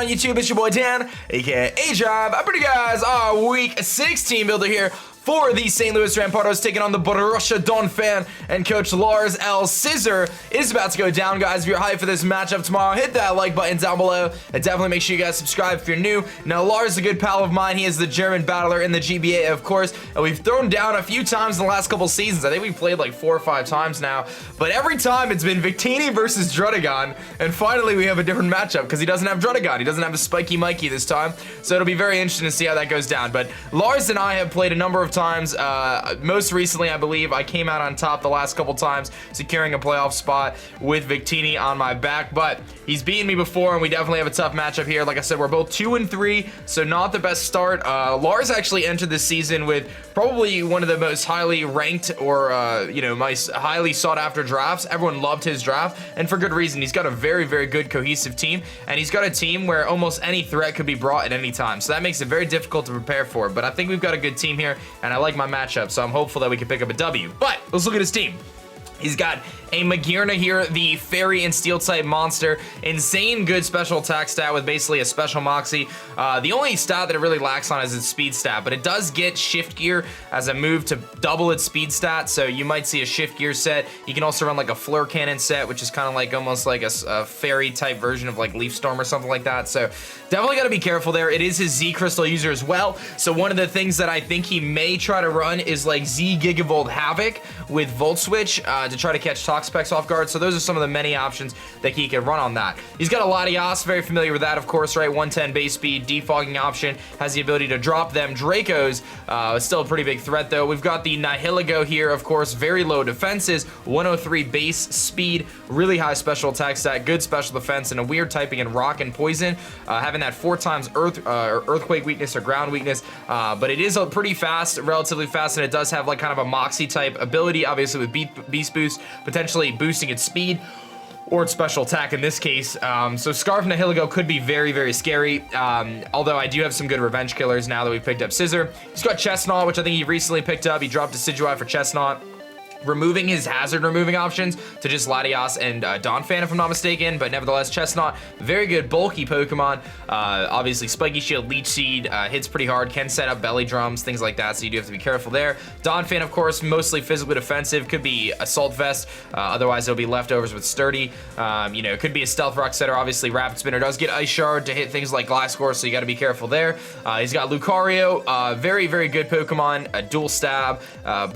on YouTube? It's your boy Dan, aka aDrive. I bring you guys our week 16 builder here for the St. Louis Rampardos, taking on the Borussia Donphan and Coach Lars L. Scizor. It is about to go down, guys. If you're hyped for this matchup tomorrow, hit that like button down below, and definitely make sure you guys subscribe if you're new. Now, Lars is a good pal of mine. He is the German battler in the GBA, of course, and we've thrown down a few times in the last couple seasons. I think we've played like 4 or 5 times now, but every time it's been Victini versus Drudagon, and finally we have a different matchup because he doesn't have Drudagon. He doesn't have a Spiky Mikey this time, so it'll be very interesting to see how that goes down. But Lars and I have played a number of times. Most recently, I believe I came out on top the last couple times, securing a playoff spot with Victini on my back, but he's beaten me before, and we definitely have a tough matchup here. Like I said, we're both 2-3, so not the best start. Lars actually entered this season with probably one of the most highly ranked or my highly sought after drafts. Everyone loved his draft, and for good reason. He's got a very, very good cohesive team, and he's got a team where almost any threat could be brought at any time, so that makes it very difficult to prepare for. But I think we've got a good team here, and I like my matchup, so I'm hopeful that we can pick up a W. But let's look at his team. He's got a Magirna here, the fairy and steel type monster. Insane good special attack stat with basically a special moxie. The only stat that it really lacks on is its speed stat, but it does get shift gear as a move to double its speed stat, so you might see a shift gear set. You can also run like a flare cannon set, which is kind of like almost like a fairy type version of like Leaf Storm or something like that, so definitely got to be careful there. It is his Z Crystal user as well, so one of the things that I think he may try to run is like Z Gigavolt Havoc with Volt Switch to try to catch Toxapex off guard. So those are some of the many options that he can run on that. He's got a Latias, very familiar with that, of course, right? 110 base speed, defogging option, has the ability to drop them. Dracos, still a pretty big threat though. We've got the Nihilego here, of course, very low defenses, 103 base speed, really high special attack stat, good special defense, and a weird typing in rock and poison, having that 4 times earthquake weakness or ground weakness, but it is a pretty fast, relatively fast, and it does have like kind of a moxie type ability, obviously with beast boost, potentially boosting its speed or its special attack in this case. So Scarf Nihilego could be very, very scary, although I do have some good revenge killers now that we've picked up Scizor. He's got Chestnut, which I think he recently picked up. He dropped Decidueye for Chestnut, removing his hazard removing options to just Latias and Donphan, if I'm not mistaken, but nevertheless, Chestnut, very good bulky Pokemon. Obviously, Spiky Shield, Leech Seed, hits pretty hard, can set up belly drums, things like that, so you do have to be careful there. Donphan, of course, mostly physically defensive, could be Assault Vest, otherwise it'll be leftovers with Sturdy. It could be a Stealth Rock Setter. Obviously, Rapid Spinner does get Ice Shard to hit things like Gliscor, so you gotta be careful there. He's got Lucario, very, very good Pokemon, dual stab,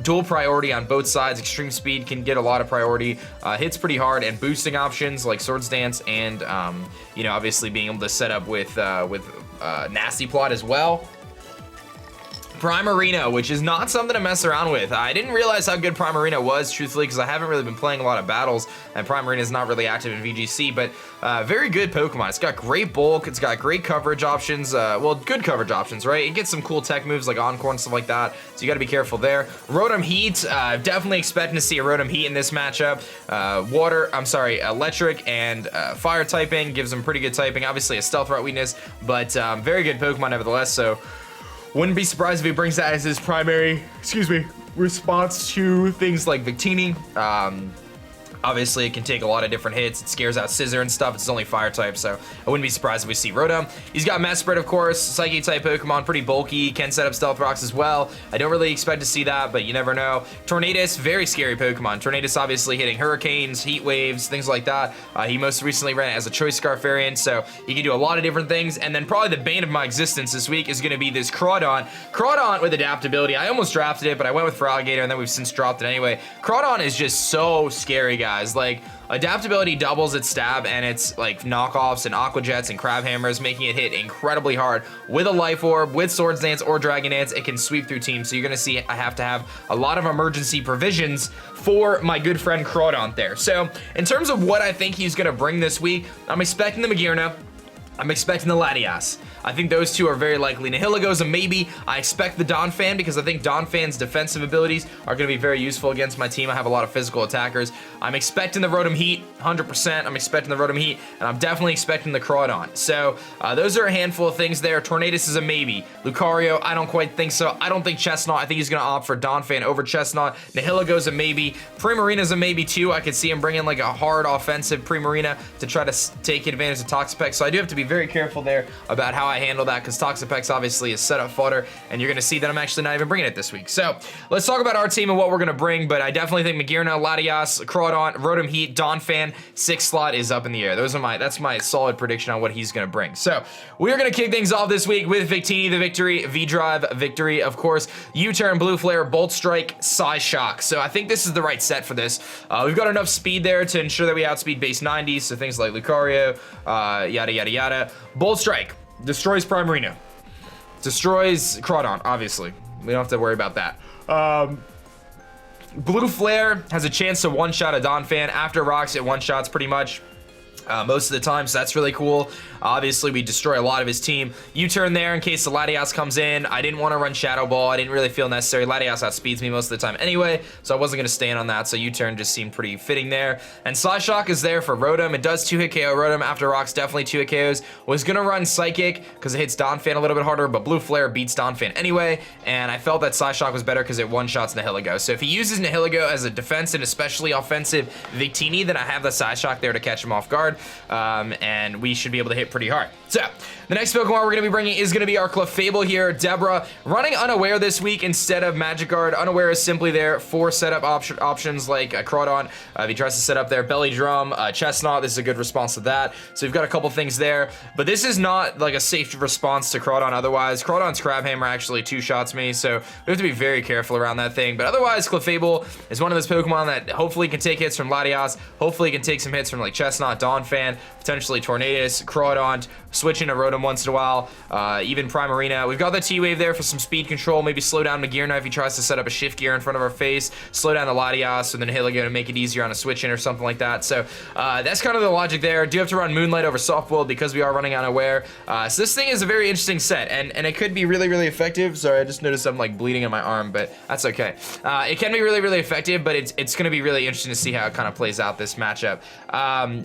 dual priority on both sides. Extreme speed can get a lot of priority, hits pretty hard, and boosting options like Swords Dance and obviously being able to set up with Nasty Plot as well. Primarina, which is not something to mess around with. I didn't realize how good Primarina was, truthfully, because I haven't really been playing a lot of battles, and Primarina is not really active in VGC, but very good Pokemon. It's got great bulk, it's got great coverage options, well, good coverage options, right? It gets some cool tech moves like Encore and stuff like that, so you gotta be careful there. Rotom Heat, definitely expecting to see a Rotom Heat in this matchup. Electric and fire typing, gives them pretty good typing, obviously a Stealth Route weakness, but very good Pokemon nevertheless, so wouldn't be surprised if he brings that as his primary, response to things like Victini. Obviously, it can take a lot of different hits. It scares out Scizor and stuff. It's only fire type, so I wouldn't be surprised if we see Rotom. He's got Mesprit, of course, Psychic type Pokemon, pretty bulky, can set up Stealth Rocks as well. I don't really expect to see that, but you never know. Tornadus, very scary Pokemon. Tornadus obviously hitting hurricanes, heat waves, things like that. He most recently ran it as a Choice Scarf variant, so he can do a lot of different things. And then probably the bane of my existence this week is going to be this Crawdon. Crawdon with adaptability. I almost drafted it, but I went with Feraligatr, and then we've since dropped it anyway. Crawdon is just so scary, guys. Like, adaptability doubles its stab and its like knockoffs and Aqua Jets and Crab Hammers, making it hit incredibly hard. With a Life Orb, with Swords Dance or Dragon Dance, it can sweep through teams. So you're gonna see I have to have a lot of emergency provisions for my good friend Crawdon there. So in terms of what I think he's gonna bring this week, I'm expecting the Magirna. I'm expecting the Latias. I think those two are very likely. Nihilego's a maybe. I expect the Donphan because I think Donphan's defensive abilities are going to be very useful against my team. I have a lot of physical attackers. I'm expecting the Rotom Heat, 100%. I'm expecting the Rotom Heat, and I'm definitely expecting the Crawdon. So those are a handful of things there. Tornadus is a maybe. Lucario, I don't quite think so. I don't think Chestnut. I think he's going to opt for Donphan over Chestnut. Nihilego's a maybe. Primarina's a maybe too. I could see him bringing like a hard offensive Primarina to try to take advantage of Toxapex. So I do have to be very careful there about how I handle that, because Toxapex obviously is set up fodder, and you're going to see that I'm actually not even bringing it this week. So let's talk about our team and what we're going to bring, but I definitely think Magearna, Latias, Crawdon, Rotom Heat, Donphan, 6th slot is up in the air. That's my solid prediction on what he's going to bring. So we are going to kick things off this week with Victini, the Victory, V-Drive, Victory, of course, U-Turn, Blue Flare, Bolt Strike, Psy Shock. So I think this is the right set for this. We've got enough speed there to ensure that we outspeed base 90, so things like Lucario, yada, yada, yada. Bolt Strike destroys Primarina. Destroys Crawdon, obviously. We don't have to worry about that. Blue Flare has a chance to one-shot a Donphan. After rocks, it one-shots pretty much most of the time, so that's really cool. Obviously, we destroy a lot of his team. U-turn there in case the Latias comes in. I didn't want to run Shadow Ball. I didn't really feel necessary. Latias outspeeds me most of the time anyway, so I wasn't going to stand on that, so U-turn just seemed pretty fitting there. And Psyshock is there for Rotom. It does 2-hit KO Rotom. After rocks, definitely 2-hit KOs. Was going to run Psychic because it hits Donphan a little bit harder, but Blue Flare beats Donphan anyway, and I felt that Psyshock was better because it one-shots Nihilego. So if he uses Nihilego as a defense and especially offensive Victini, then I have the Psyshock there to catch him off guard. And we should be able to hit pretty hard. So the next Pokemon we're going to be bringing is going to be our Clefable here, Deborah, running Unaware this week instead of Magic Guard. Unaware is simply there for setup options like Crawdon. If he tries to set up there, Belly Drum, Chestnut, this is a good response to that. So we've got a couple things there, but this is not like a safe response to Crawdon otherwise. Crawdon's Crab Hammer actually two-shots me, so we have to be very careful around that thing. But otherwise, Clefable is one of those Pokemon that hopefully can take hits from Latias, hopefully can take some hits from like Chestnut, Donphan, potentially Tornadus, Crawdon, switch into Rotom once in a while, even Primarina. We've got the T-Wave there for some speed control, maybe slow down Magearna if he tries to set up a shift gear in front of our face, slow down the Latias, and then Nihilego to make it easier on a switch in or something like that. So that's kind of the logic there. Do have to run Moonlight over Soft Boiled because we are running Unaware. So this thing is a very interesting set, and it could be really, really effective. Sorry, I just noticed I'm like bleeding in my arm, but that's okay. It can be really, really effective, but it's going to be really interesting to see how it kind of plays out this matchup.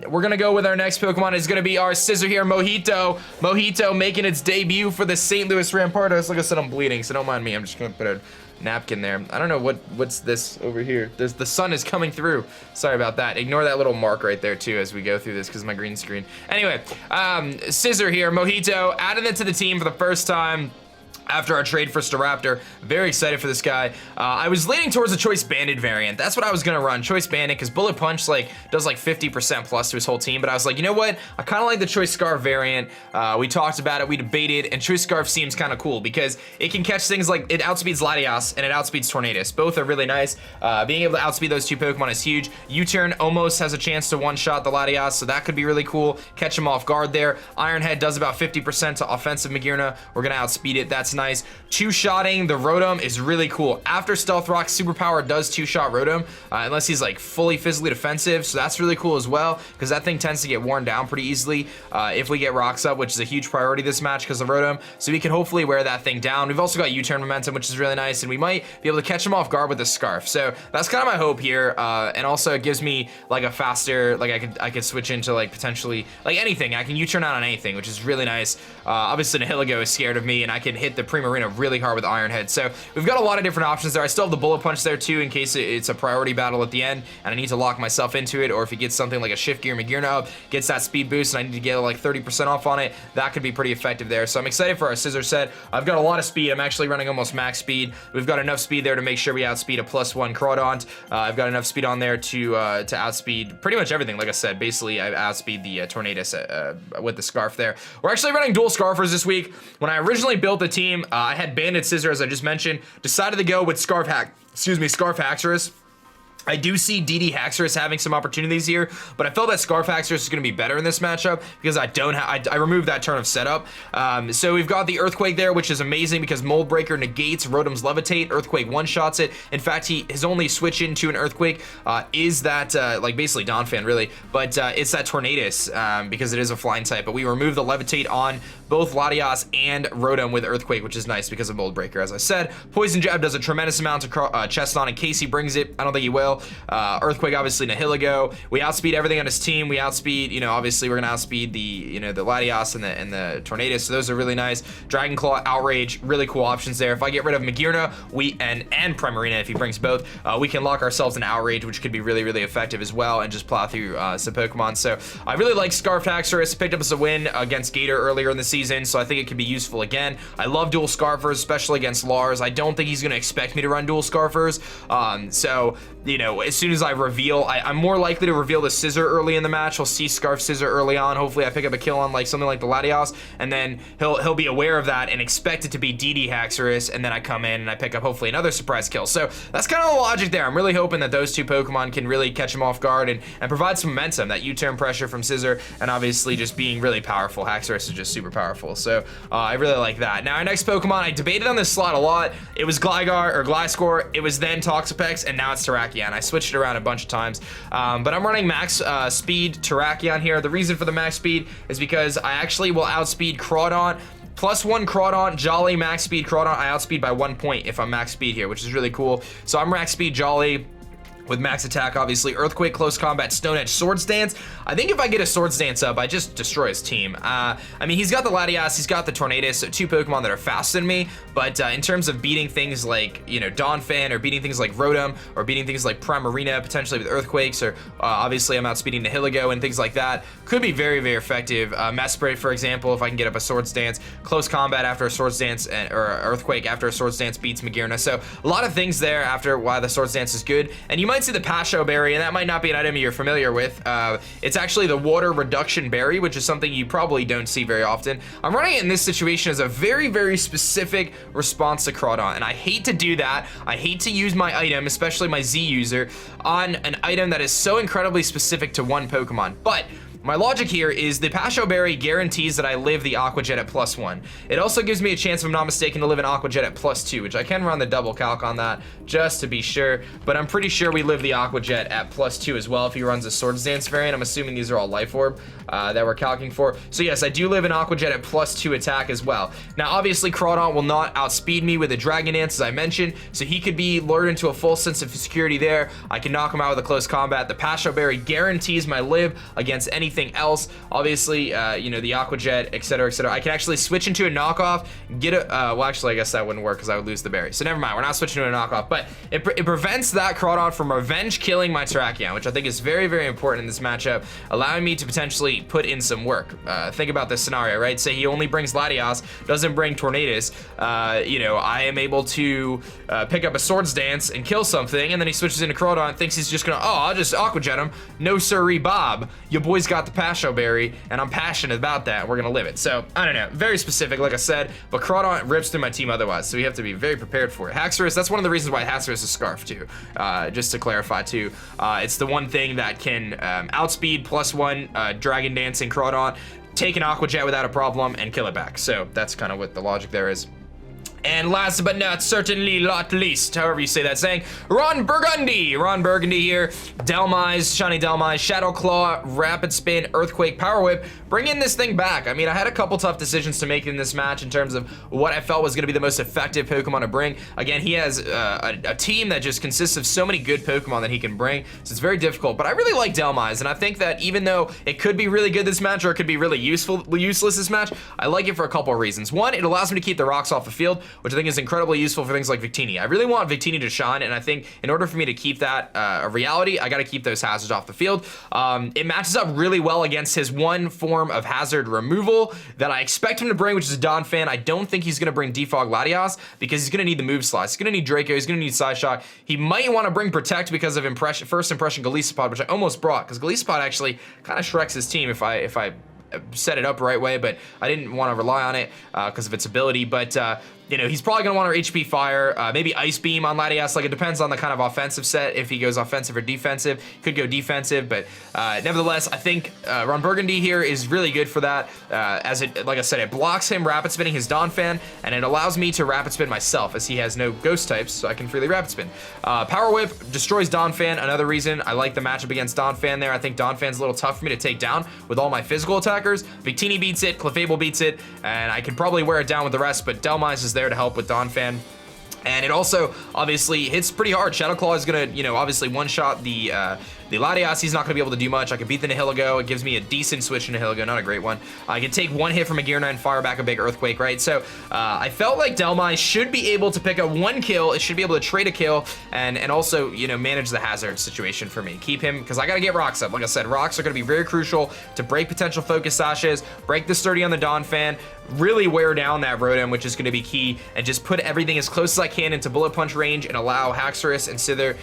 We're going to go with our next Pokemon. Is going to be our Scizorgear Mojito. Mojito making its debut for the St. Louis Rampardos. Like I said, I'm bleeding, so don't mind me. I'm just going to put a napkin there. I don't know what's this over here. The sun is coming through. Sorry about that. Ignore that little mark right there too as we go through this because of my green screen. Anyway, Scizor here, Mojito, added it to the team for the first time after our trade for Staraptor. Very excited for this guy. I was leaning towards a Choice Banded variant. That's what I was gonna run, Choice Banded, because Bullet Punch does 50% plus to his whole team, but I was like, you know what? I kind of like the Choice Scarf variant. We talked about it, we debated, and Choice Scarf seems kind of cool because it can catch things like, it outspeeds Latias and it outspeeds Tornadus. Both are really nice. Being able to outspeed those two Pokemon is huge. U-Turn almost has a chance to one-shot the Latias, so that could be really cool. Catch him off guard there. Iron Head does about 50% to offensive Magearna. We're gonna outspeed it, that's nice. Two-shotting the Rotom is really cool. After Stealth Rock, Superpower does two-shot Rotom, unless he's like fully physically defensive, so that's really cool as well, because that thing tends to get worn down pretty easily if we get rocks up, which is a huge priority this match because of Rotom, so we can hopefully wear that thing down. We've also got U-turn momentum, which is really nice, and we might be able to catch him off guard with the Scarf, so that's kind of my hope here, and also it gives me like a faster, like I could switch into like potentially like anything. I can U-turn out on anything, which is really nice. Obviously Nihilego is scared of me, and I can hit the Primarina really hard with Iron Head. So we've got a lot of different options there. I still have the Bullet Punch there too in case it's a priority battle at the end and I need to lock myself into it, or if he gets something like a Shift Gear Magearna up, gets that speed boost and I need to get like 30% off on it, that could be pretty effective there. So I'm excited for our Scizor set. I've got a lot of speed. I'm actually running almost max speed. We've got enough speed there to make sure we outspeed a +1 Crawdon. I've got enough speed on there to outspeed pretty much everything. Like I said, basically I outspeed the Tornadus with the Scarf there. We're actually running dual Scarfers this week. When I originally built the team, I had Banded Scizor, as I just mentioned, decided to go with Scarf Haxorus. I do see DD Haxorus having some opportunities here, but I felt that Scarf Haxorus is going to be better in this matchup because I removed that turn of setup. So we've got the Earthquake there, which is amazing because Mold Breaker negates Rotom's Levitate. Earthquake one-shots it. In fact, his only switch into an Earthquake is that, like basically Donphan really, but it's that Tornadus because it is a flying type, but we remove the Levitate on both Latias and Rotom with Earthquake, which is nice because of Mold Breaker, as I said. Poison Jab does a tremendous amount to Chestnut in case he brings it. I don't think he will. well. Earthquake, obviously, Nihilego. We outspeed everything on his team. We outspeed, you know, obviously we're gonna outspeed the, you know, the Latias and the Tornadus. So those are really nice. Dragon Claw, Outrage, really cool options there. If I get rid of Magearna, and Primarina, if he brings both, we can lock ourselves an Outrage, which could be really, really effective as well, and just plow through some Pokemon. So I really like Scarf Haxorus. Picked up as a win against Gator earlier in the season, so I think it could be useful again. I love dual Scarfers, especially against Lars. I don't think he's gonna expect me to run dual Scarfers. So, you know, as soon as I reveal, I'm more likely to reveal the Scizor early in the match. He'll see Scarf Scizor early on. Hopefully I pick up a kill on like something like the Latias, and then he'll be aware of that and expect it to be DD Haxorus, and then I come in and I pick up hopefully another surprise kill. So that's kind of the logic there. I'm really hoping that those two Pokemon can really catch him off guard and provide some momentum, that U-turn pressure from Scizor, and obviously just being really powerful. Haxorus is just super powerful. So I really like that. Now our next Pokemon, I debated on this slot a lot. It was Gligar or Gliscor. It was then Toxapex, and now it's Terrakion. I switched it around a bunch of times, but I'm running max speed Terrakion here. The reason for the max speed is because I actually will outspeed Crawdaunt. +1 Crawdaunt, Jolly, max speed Crawdaunt. I outspeed by 1 point if I'm max speed here, which is really cool. So I'm max speed Jolly with max attack, obviously. Earthquake, close combat, Stone Edge, Swords Dance. I think if I get a Swords Dance up, I just destroy his team. I mean, he's got the Latias, he's got the Tornadus, so two Pokemon that are faster than me, but in terms of beating things like, you know, Donphan, or beating things like Rotom, or beating things like Primarina, potentially with Earthquakes, or obviously I'm outspeeding Nihilego and things like that, could be very, very effective. Mesprit, for example, if I can get up a Swords Dance, close combat after a Swords Dance, or Earthquake after a Swords Dance beats Magearna. So a lot of things there after why the Swords Dance is good. And you might see the Pasho Berry, and that might not be an item you're familiar with. It's actually the Water Reduction Berry, which is something you probably don't see very often. I'm running it in this situation as a very, very specific response to Crawdaunt, and I hate to do that. I hate to use my item, especially my Z user, on an item that is so incredibly specific to one Pokemon. But my logic here is the Pasho Berry guarantees that I live the Aqua Jet at +1. It also gives me a chance, if I'm not mistaken, to live an Aqua Jet at +2, which I can run the double calc on that just to be sure, but I'm pretty sure we live the Aqua Jet at +2 as well if he runs a Swords Dance variant. I'm assuming these are all Life Orb that we're calculating for. So yes, I do live an Aqua Jet at +2 attack as well. Now obviously Crawdaunt will not outspeed me with a Dragon Dance, as I mentioned, so he could be lured into a full sense of security there. I can knock him out with a close combat. The Pasho Berry guarantees my live against anything else. Obviously, you know, the Aqua Jet, etc., etc. I can actually switch into a knockoff, get a, well, actually, I guess that wouldn't work because I would lose the berry. So never mind, we're not switching to a knockoff, but it prevents that Crawdaunt from revenge killing my Terrakion, which I think is very, very important in this matchup, allowing me to potentially put in some work. Think about this scenario, right? Say he only brings Latias, doesn't bring Tornadus. You know, I am able to pick up a Swords Dance and kill something, and then he switches into Crawdaunt, thinks he's just gonna, oh, I'll just Aqua Jet him. No sirree, Bob. Your boy's got the Pasho Berry, and I'm passionate about that. We're gonna live it. So I don't know, very specific, like I said, but Crawdaunt rips through my team otherwise, so we have to be very prepared for it. Haxorus, that's one of the reasons why Haxorus is Scarf too. Just to clarify too, it's the one thing that can outspeed +1 Dragon Dancing Crawdaunt, take an Aqua Jet without a problem, and kill it back. So that's kind of what the logic there is. And last but not certainly not least, however you say that saying, Ron Burgundy. Ron Burgundy here. Delmas, Shiny Delmas, Shadow Claw, Rapid Spin, Earthquake, Power Whip. Bringing this thing back. I mean, I had a couple tough decisions to make in this match in terms of what I felt was going to be the most effective Pokemon to bring. Again, he has a team that just consists of so many good Pokemon that he can bring, so it's very difficult. But I really like Delmas, and I think that even though it could be really good this match, or it could be really useless this match, I like it for a couple of reasons. One, it allows me to keep the rocks off the field, which I think is incredibly useful for things like Victini. I really want Victini to shine, and I think in order for me to keep that a reality, I got to keep those hazards off the field. It matches up really well against his one form of hazard removal that I expect him to bring, which is a Donphan. I don't think he's going to bring Defog Latias because he's going to need the move slots. He's going to need Draco. He's going to need Side Shock. He might want to bring Protect because of first impression Golisopod, which I almost brought, because Golisopod actually kind of Shreks his team if I set it up the right way, but I didn't want to rely on it because of its ability. But you know, he's probably going to want our HP Fire, maybe Ice Beam on Latias. Like, it depends on the kind of offensive set, if he goes offensive or defensive. Could go defensive, but nevertheless, I think Ron Burgundy here is really good for that. As it, like I said, it blocks him Rapid Spinning his Donphan, and it allows me to Rapid Spin myself, as he has no Ghost types, so I can freely Rapid Spin. Power Whip destroys Donphan. Another reason I like the matchup against Donphan there. I think Donphan's a little tough for me to take down with all my physical attackers. Victini beats it, Clefable beats it, and I can probably wear it down with the rest, but Delmas is there to help with Donphan. And it also obviously hits pretty hard. Shadow Claw is gonna, you know, obviously one-shot the Latias. He's not gonna be able to do much. I can beat the Nihilego. It gives me a decent switch to Nihilego, not a great one. I can take one hit from a Gear 9, fire back a big Earthquake, right? So I felt like Delmas should be able to pick up one kill. It should be able to trade a kill and also, you know, manage the hazard situation for me. Keep him, because I gotta get rocks up. Like I said, rocks are gonna be very crucial to break potential focus sashes, break the sturdy on the Donphan, really wear down that Rotom, which is going to be key, and just put everything as close as I can into bullet punch range and allow Haxorus and Scizor,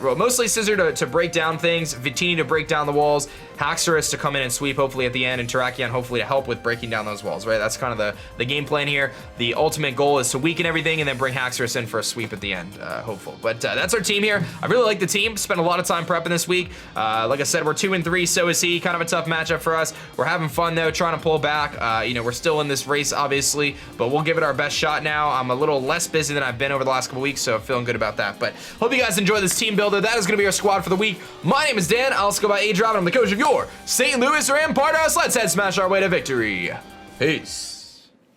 well, mostly Scizor to break down things, Victini to break down the walls, Haxorus to come in and sweep hopefully at the end, and Taraki hopefully to help with breaking down those walls, right? That's kind of the game plan here. The ultimate goal is to weaken everything and then bring Haxorus in for a sweep at the end, hopeful. But that's our team here. I really like the team. Spent a lot of time prepping this week. Like I said, we're 2-3, so is he. Kind of a tough matchup for us. We're having fun though, trying to pull back. You know, we're still in this race, obviously, but we'll give it our best shot now. I'm a little less busy than I've been over the last couple weeks, so I'm feeling good about that. But hope you guys enjoy this team builder. That is going to be our squad for the week. My name is Dan. I also go by aDrive, and I'm the coach of your St. Louis Rampardos. Let's head smash our way to victory. Peace.